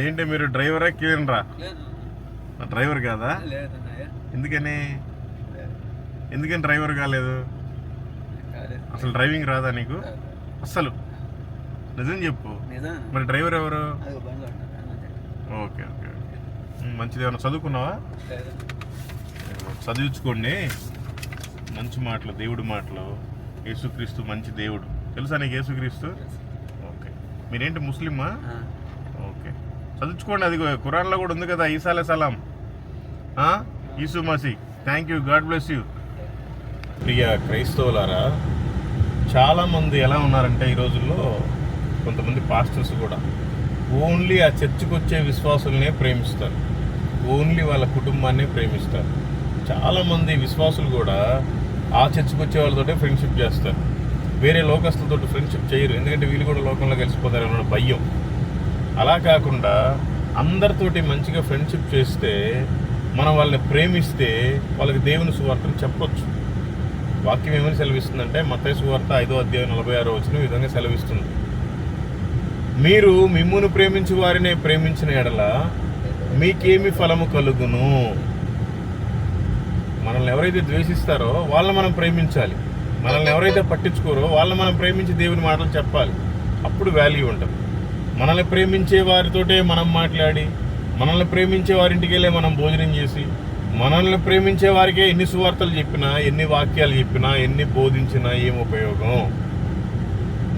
ఏంటి మీరు డ్రైవరా క్లీనరా? డ్రైవర్ కాదా? ఎందుకని ఎందుకని డ్రైవర్ కాలేదు? అసలు డ్రైవింగ్ రాదా నీకు అస్సలు? నిజం చెప్పు. మరి డ్రైవర్ ఎవరు? ఓకే ఓకే ఓకే, మంచిది. ఏమన్నా చదువుకున్నావా? చదివించుకోండి. మంచి మాటలు, దేవుడి మాటలు. యేసుక్రీస్తు మంచి దేవుడు. తెలుసా నీకు యేసుక్రీస్తు? ఓకే. మీరేంటి ముస్లిమా? ఓకే, చదువుకోండి. అది ఖురాన్లో కూడా ఉంది కదా, ఈసాలే సలాం, ఈసు మసీ. Thank you, God bless you. ప్రియ క్రైస్తవులారా, చాలామంది ఎలా ఉన్నారంటే ఈ రోజుల్లో, కొంతమంది పాస్టర్స్ కూడా ఓన్లీ ఆ చర్చికి వచ్చే విశ్వాసులనే ప్రేమిస్తారు, ఓన్లీ వాళ్ళ కుటుంబాన్నే ప్రేమిస్తారు. చాలామంది విశ్వాసులు కూడా ఆ చర్చికి వచ్చే వాళ్ళతోటే ఫ్రెండ్షిప్ చేస్తారు, వేరే లోకస్తులతో ఫ్రెండ్షిప్ చేయరు. ఎందుకంటే వీళ్ళు కూడా లోకంలో కలిసిపోతారన్న భయం. అలా కాకుండా అందరితోటి మంచిగా ఫ్రెండ్షిప్ చేస్తే, మనం వాళ్ళని ప్రేమిస్తే వాళ్ళకి దేవుని సువార్తను చెప్పొచ్చు. వాక్యం ఏమని సెలవిస్తుందంటే, మత్తయి సువార్త 5వ అధ్యాయం 46వ వచనం ఈ విధంగా సెలవిస్తుంది: మీరు మిమ్మును ప్రేమించు వారినే ప్రేమించిన ఎడల మీకేమి ఫలము కలుగును? మనల్ని ఎవరైతే ద్వేషిస్తారో వాళ్ళని మనం ప్రేమించాలి, మనల్ని ఎవరైతే పట్టించుకోరో వాళ్ళని మనం ప్రేమించి దేవుని మాటలు చెప్పాలి. అప్పుడు వాల్యూ ఉంటుంది. మనల్ని ప్రేమించే వారితోటే మనం మాట్లాడి, మనల్ని ప్రేమించే వారింటికి వెళ్ళే మనం భోజనం చేసి, మనల్ని ప్రేమించే వారికే ఎన్ని సువార్తలు చెప్పినా, ఎన్ని వాక్యాలు చెప్పినా, ఎన్ని బోధించినా ఏం ఉపయోగం?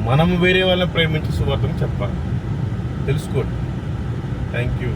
మనం వేరే వాళ్ళని ప్రేమించి సువార్తను చెప్పాలి. తెలుసుకోండి. Thank you.